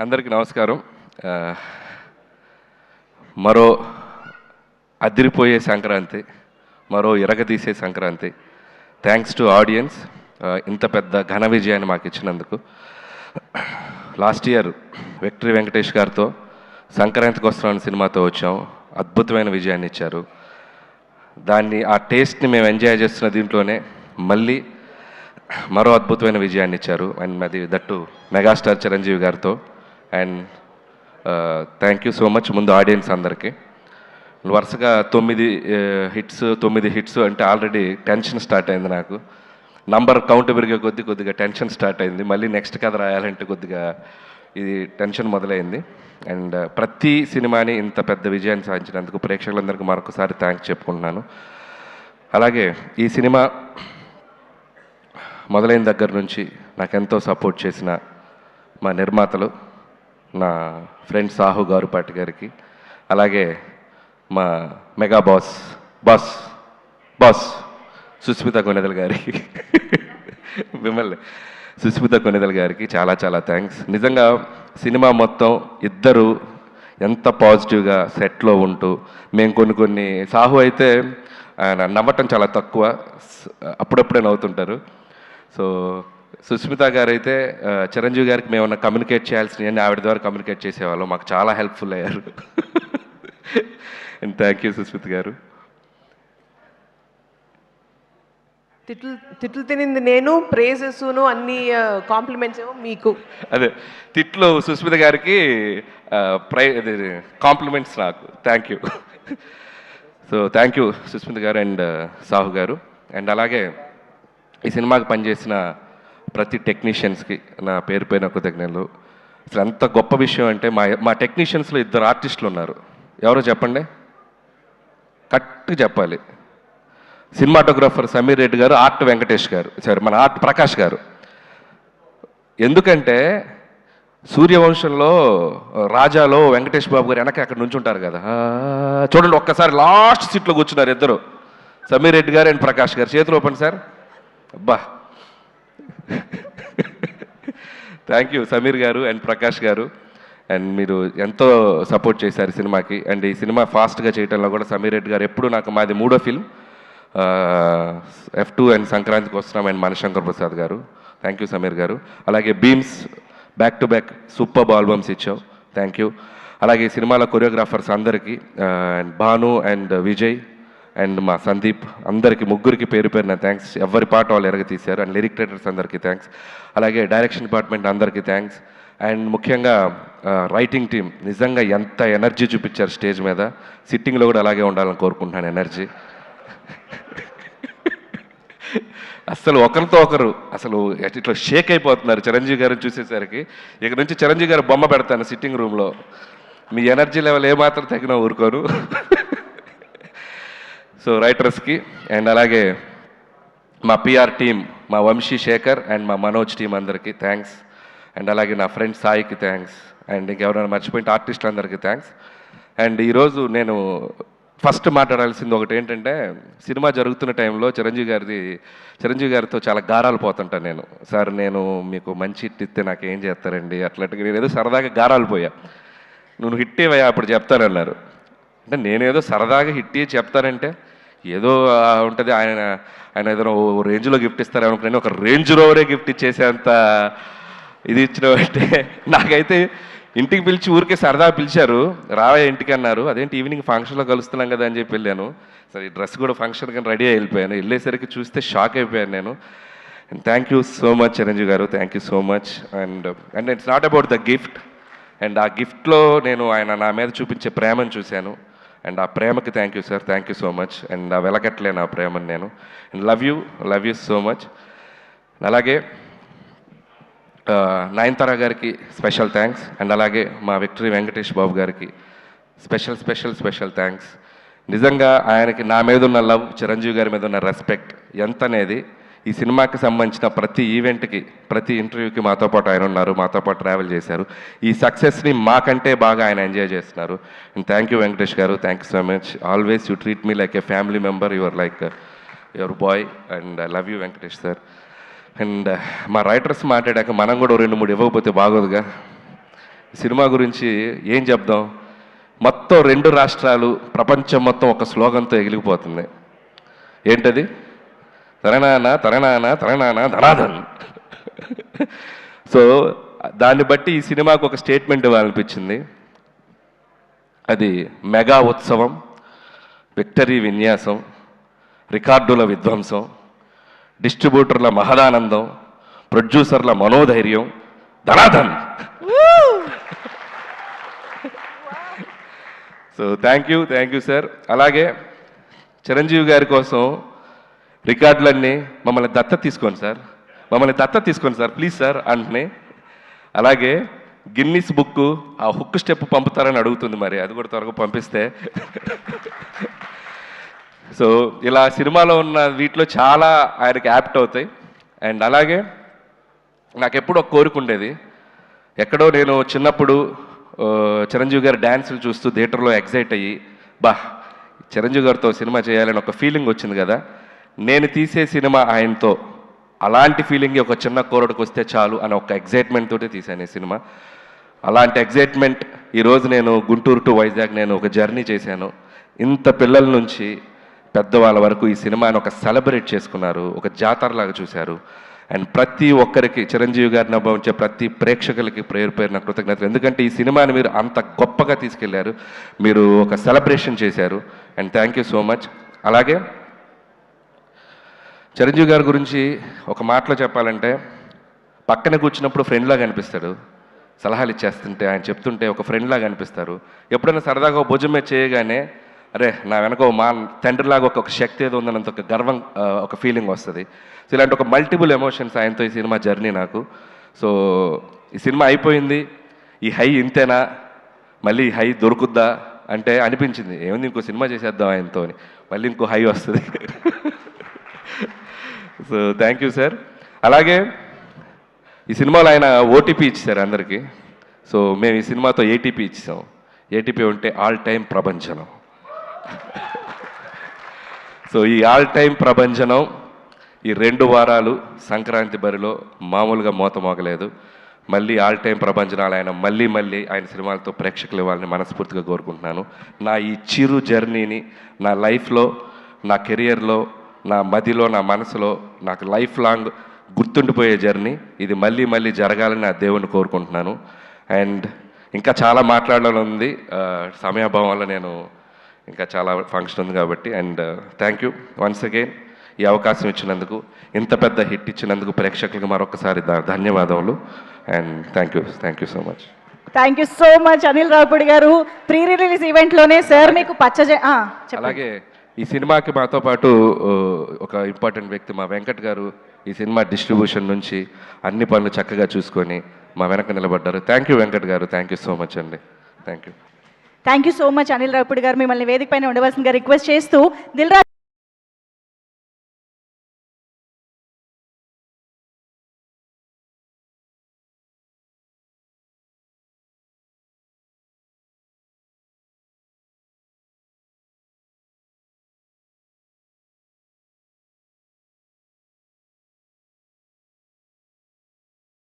అందరికీ నమస్కారం. మరో అదిరిపోయే సంక్రాంతి, మరో ఇరగదీసే సంక్రాంతి. థ్యాంక్స్ టు ఆడియన్స్, ఇంత పెద్ద ఘన విజయాన్ని మాకు ఇచ్చినందుకు. లాస్ట్ ఇయర్ విక్టరీ వెంకటేష్ గారితో సంక్రాంతికి వస్తున్నాను సినిమాతో వచ్చాం. అద్భుతమైన విజయాన్ని ఇచ్చారు. ఆ టేస్ట్ని మేము ఎంజాయ్ చేస్తున్న దీంట్లోనే మళ్ళీ మరో అద్భుతమైన విజయాన్ని ఇచ్చారు. అండ్ అది దట్టు మెగాస్టార్ చిరంజీవి గారితో. And thank you so much ముందు ఆడియన్స్ అందరికీ. వరుసగా 9 హిట్స్ అంటే ఆల్రెడీ టెన్షన్ స్టార్ట్ అయింది నాకు. నంబర్ కౌంట్ పెరిగే కొద్దిగా టెన్షన్ స్టార్ట్ అయింది. మళ్ళీ నెక్స్ట్ కథ రాయాలంటే కొద్దిగా ఇది టెన్షన్ మొదలైంది. అండ్ ప్రతి సినిమాని ఇంత పెద్ద విజయాన్ని సాధించినందుకు ప్రేక్షకులందరికీ మరొకసారి థ్యాంక్స్ చెప్పుకుంటున్నాను. అలాగే ఈ సినిమా మొదలైన దగ్గర నుంచి నాకెంతో సపోర్ట్ చేసిన మా నిర్మాతలు, నా ఫ్రెండ్ సాహు గారుపాటి గారికి, అలాగే మా మెగా బాస్ సుస్మిత కొనిదల్ గారికి మిమ్మల్ని సుస్మిత కొనిదల్ గారికి చాలా చాలా థ్యాంక్స్. నిజంగా సినిమా మొత్తం ఇద్దరు ఎంత పాజిటివ్గా సెట్లో ఉంటూ, మేము కొన్ని సాహు అయితే ఆయన నవ్వటం చాలా తక్కువ, అప్పుడప్పుడే నవ్వుతుంటారు. సో సుస్మిత గారు అయితే చిరంజీవి గారికి మేమన్నా కమ్యూనికేట్ చేయాల్సినవి ఆవిడ ద్వారా కమ్యూనికేట్ చేసేవాళ్ళం. మాకు చాలా హెల్ప్ఫుల్ అయ్యారు. అండ్ థ్యాంక్ యూ సుస్మిత గారు. తిట్లు తినింది నేను, ప్రేజెస్ను అన్ని కాంప్లిమెంట్స్ ఏమో మీకు. అదే తిట్లు సుస్మిత గారికి, కాంప్లిమెంట్స్ నాకు. Thank you. So thank you Susmita గారు అండ్ సాహు గారు. అండ్ అలాగే ఈ సినిమాకి పనిచేసిన ప్రతి టెక్నీషియన్స్కి నా పేరు పైన కృతజ్ఞతలు. అసలు ఎంత గొప్ప విషయం అంటే మా టెక్నీషియన్స్లో 2 ఆర్టిస్టులు ఉన్నారు. ఎవరో చెప్పండి, కరెక్ట్గా చెప్పాలి. సినిమాటోగ్రాఫర్ సమీర్ రెడ్డి గారు, ఆర్ట్ వెంకటేష్ గారు, మన ఆర్ట్ ప్రకాష్ గారు. ఎందుకంటే సూర్యవంశంలో రాజాలో వెంకటేష్ బాబు గారు వెనక అక్కడ నుంచి ఉంటారు కదా, చూడండి ఒక్కసారి లాస్ట్ సీట్లో కూర్చున్నారు ఇద్దరు, సమీర్ రెడ్డి గారు అండ్ ప్రకాష్ గారు. చేతులు ఓపెన్ సార్. అబ్బా, థ్యాంక్ యూ సమీర్ గారు అండ్ ప్రకాష్ గారు. అండ్ మీరు ఎంతో సపోర్ట్ చేశారు సినిమాకి. అండ్ ఈ సినిమా ఫాస్ట్గా చేయడంలో కూడా సమీర్ రెడ్డి గారు ఎప్పుడు మాది 3వ ఫిల్మ్, F2 అండ్ సంక్రాంతికి వస్తున్నాం. అండ్ మనశంకర్ ప్రసాద్ గారు, థ్యాంక్ యూ సమీర్ గారు. అలాగే Bheems back to back super albums ఇచ్చావు, థ్యాంక్ యూ. అలాగే ఈ సినిమాలో కొరియోగ్రాఫర్స్ అందరికీ, and Bhanu and Vijay and మా సందీప్, అందరికీ ముగ్గురికి పేరు పేరున థ్యాంక్స్. ఎవరి పాట వాళ్ళు ఎరగ తీశారు. అండ్ లిరిక్ రైటర్స్ అందరికీ థ్యాంక్స్. అలాగే డైరెక్షన్ డిపార్ట్మెంట్ అందరికీ థ్యాంక్స్. అండ్ ముఖ్యంగా రైటింగ్ టీం నిజంగా ఎంత ఎనర్జీ చూపించారు స్టేజ్ మీద. సిట్టింగ్లో కూడా అలాగే ఉండాలని కోరుకుంటున్నాను ఎనర్జీ. అసలు ఒకరితో ఒకరు అసలు ఇట్లా షేక్ అయిపోతున్నారు చిరంజీవి గారిని చూసేసరికి. ఇక నుంచి చిరంజీవి గారు బొమ్మ పెడతాను సిట్టింగ్ రూమ్లో. మీ ఎనర్జీ లెవెల్ ఏమాత్రం తగిన ఊరుకోను. సో రైటర్స్కి అండ్ అలాగే మా పిఆర్ టీం, మా వంశీ శేఖర్ అండ్ మా మనోజ్ టీం అందరికీ థ్యాంక్స్. అండ్ అలాగే నా ఫ్రెండ్ సాయికి థ్యాంక్స్. అండ్ ఇంకెవరైనా మర్చిపోయిన ఆర్టిస్టులందరికీ థ్యాంక్స్. అండ్ ఈరోజు నేను ఫస్ట్ మాట్లాడాల్సింది ఒకటి ఏంటంటే, సినిమా జరుగుతున్న టైంలో చిరంజీవి గారితో చాలా గారాలు పోతుంటాను నేను. సార్ నేను మీకు మంచి హిట్ ఇస్తే నాకు ఏం చేస్తారండి అట్లాంటిగా. నేను ఏదో సరదాగా గారాలు పోయా. నువ్వు హిట్ ఇవ్వయా అప్పుడు చెప్తానన్నారు. అంటే నేనేదో సరదాగా హిట్ ఇచ్చి చెప్తానంటే ఏదో ఉంటుంది, ఆయన ఏదైనా రేంజ్లో గిఫ్ట్ ఇస్తారనుకున్నాను. ఒక రేంజ్ రోవరే గిఫ్ట్ ఇచ్చేసేంత ఇది ఇచ్చినట్టే. నాకైతే ఇంటికి పిలిచి ఊరికే సరదా పిలిచారు, రావే ఇంటికి అన్నారు. అదేంటి ఈవినింగ్ ఫంక్షన్లో కలుస్తున్నాం కదా అని చెప్పి వెళ్ళాను. సరే ఈ డ్రెస్ కూడా ఫంక్షన్ కానీ రెడీ వెళ్ళిపోయాను. వెళ్ళేసరికి చూస్తే షాక్ అయిపోయాను నేను. And thank you so much Chiranjeevi garu, thank you so much. And it's not about the gift. And ఆ గిఫ్ట్లో నేను ఆయన నా మీద చూపించే ప్రేమను చూశాను. అండ్ ఆ ప్రేమకి thank you sir, thank you so much. And ఆ వెలకట్లేను ఆ ప్రేమను నేను. And love you so much. అలాగే నయనతార గారికి స్పెషల్ థ్యాంక్స్. అండ్ అలాగే మా విక్టరీ వెంకటేష్ బాబు గారికి స్పెషల్ థ్యాంక్స్. నిజంగా ఆయనకి నా మీద ఉన్న లవ్, చిరంజీవి గారి మీద ఉన్న రెస్పెక్ట్ ఎంత అనేది ఈ సినిమాకి సంబంధించిన ప్రతి ఈవెంట్కి, ప్రతి ఇంటర్వ్యూకి మాతో పాటు ఆయన ఉన్నారు, మాతో పాటు ట్రావెల్ చేశారు. ఈ సక్సెస్ని మాకంటే బాగా ఆయన ఎంజాయ్ చేస్తున్నారు. అండ్ థ్యాంక్ యూ వెంకటేష్ గారు, thank you so much. Always you treat me like A family member. Your like your boy. And I love you Venkatesh sir. And మా రైటర్స్ మాట్లాడాక మనం కూడా 2-3 ఇవ్వకపోతే బాగోదుగా. సినిమా గురించి ఏం చెప్దాం, మొత్తం 2 రాష్ట్రాలు ప్రపంచం మొత్తం ఒక స్లోగన్తో ఎగిలిపోతుంది. ఏంటది? తరణాన తరణాన తరణాన ధనాధన్. సో దాన్ని బట్టి ఈ సినిమాకు ఒక స్టేట్మెంట్ ఇవ్వాలనిపించింది. అది మెగా ఉత్సవం, విక్టరీ విన్యాసం, రికార్డుల విధ్వంసం, డిస్ట్రిబ్యూటర్ల మహదానందం, ప్రొడ్యూసర్ల మనోధైర్యం, ధనాధన్. So thank you sir. అలాగే చిరంజీవి గారి కోసం రికార్డులన్నీ మమ్మల్ని దత్త తీసుకోండి సార్ ప్లీజ్ సార్ అంటున్నాయి. అలాగే గిన్నిస్ బుక్ ఆ హుక్ స్టెప్ పంపుతారని అడుగుతుంది, మరి అది కూడా త్వరగా పంపిస్తే. సో ఇలా సినిమాలో ఉన్న వీటిలో చాలా ఆయనకి యాప్ట్ అవుతాయి. అండ్ అలాగే నాకు ఎప్పుడు ఒక కోరిక ఉండేది, ఎక్కడో నేను చిన్నప్పుడు చిరంజీవి గారి డ్యాన్సులు చూస్తూ థియేటర్లో ఎగ్జైట్ అయ్యి చిరంజీవి గారితో సినిమా చేయాలని ఒక ఫీలింగ్ వచ్చింది కదా, నేను తీసే సినిమా ఆయనతో అలాంటి ఫీలింగ్ ఒక చిన్న కోరడికి వస్తే చాలు అని ఒక ఎగ్జైట్మెంట్ తోటి తీశాను ఈ సినిమా. అలాంటి ఎగ్జైట్మెంట్ ఈరోజు నేను గుంటూరు టు వైజాగ్ నేను ఒక జర్నీ చేశాను. ఇంత పిల్లల నుంచి పెద్దవాళ్ళ వరకు ఈ సినిమాని ఒక సెలబ్రేట్ చేసుకున్నారు, ఒక జాతరలాగా చూశారు. అండ్ ప్రతి ఒక్కరికి చిరంజీవి గారిని అనుభవించే ప్రతి ప్రేక్షకులకి పేరు నా కృతజ్ఞతలు. ఎందుకంటే ఈ సినిమాని మీరు అంత గొప్పగా తీసుకెళ్లారు, మీరు ఒక సెలబ్రేషన్ చేశారు. And thank you so much. అలాగే చిరంజీవి గారి గురించి ఒక మాటలో చెప్పాలంటే, పక్కన కూర్చున్నప్పుడు ఫ్రెండ్లాగా అనిపిస్తాడు, సలహాలు ఇచ్చేస్తుంటే ఆయన చెప్తుంటే ఒక ఫ్రెండ్లాగా అనిపిస్తారు. ఎప్పుడైనా సరదాగా ఒక భుజం మీద చేయగానే అరే నా వెనక మా తండ్రిలాగా ఒక శక్తి ఏదో ఉందన్నంత ఒక గర్వం, ఒక ఫీలింగ్ వస్తుంది. సో ఇలాంటి ఒక మల్టిపుల్ ఎమోషన్స్ ఆయనతో ఈ సినిమా జర్నీ నాకు. సో ఈ సినిమా అయిపోయింది, ఈ హై ఇంతేనా, మళ్ళీ ఈ హై దొరుకుద్దా అంటే అనిపించింది, ఏముంది ఇంకో సినిమా చేసేద్దాం ఆయనతో అని, మళ్ళీ ఇంకో హై వస్తుంది. So thank you sir. అలాగే ఈ సినిమాలో ఆయన ఓటీపీ ఇచ్చారు అందరికీ. సో మేము ఈ సినిమాతో ఏటీపీ ఇచ్చాం. ఏటీపీ ఉంటే ఆల్ టైమ్ ప్రభంజనం. సో ఈ ఆల్ టైమ్ ప్రభంజనం ఈ 2 వారాలు సంక్రాంతి బరిలో మామూలుగా మోత మోగలేదు. మళ్ళీ ఆల్ టైమ్ ప్రభంజనాలు ఆయన మళ్ళీ ఆయన సినిమాలతో ప్రేక్షకులు ఇవ్వాలని మనస్ఫూర్తిగా కోరుకుంటున్నాను. నా ఈ చిరు జర్నీని నా లైఫ్లో, నా కెరియర్లో, నా మదిలో, నా మనసులో నాకు లైఫ్ లాంగ్ గుర్తుండిపోయే జర్నీ ఇది. మళ్ళీ జరగాలని నా దేవుణ్ణి కోరుకుంటున్నాను. అండ్ ఇంకా చాలా మాట్లాడాలని ఉంది, సమయాభావం వల్ల నేను ఇంకా చాలా ఫంక్షన్ ఉంది కాబట్టి. And thank you once again ఈ అవకాశం ఇచ్చినందుకు, ఇంత పెద్ద హిట్ ఇచ్చినందుకు ప్రేక్షకులకు మరొకసారి ధన్యవాదములు. And thank you so much. Thank you so much Anil Ravipudi garu. Pre release ఈవెంట్లోనే sir మీకు అలాగే ఈ సినిమాకి మాతో పాటు ఒక ఇంపార్టెంట్ వ్యక్తి మా వెంకట్ గారు ఈ సినిమా డిస్ట్రిబ్యూషన్ నుంచి అన్ని పనులు చక్కగా చూసుకొని మా వెనక నిలబడ్డారు. థ్యాంక్ యూ వెంకట్ గారు, థ్యాంక్ యూ సో మచ్ అండి. Thank you so much Anil Ravipudi గారు. మిమ్మల్ని వేదిక పైన ఉండవలసిందిగా రిక్వెస్ట్ చేస్తూ దిల్ రాజు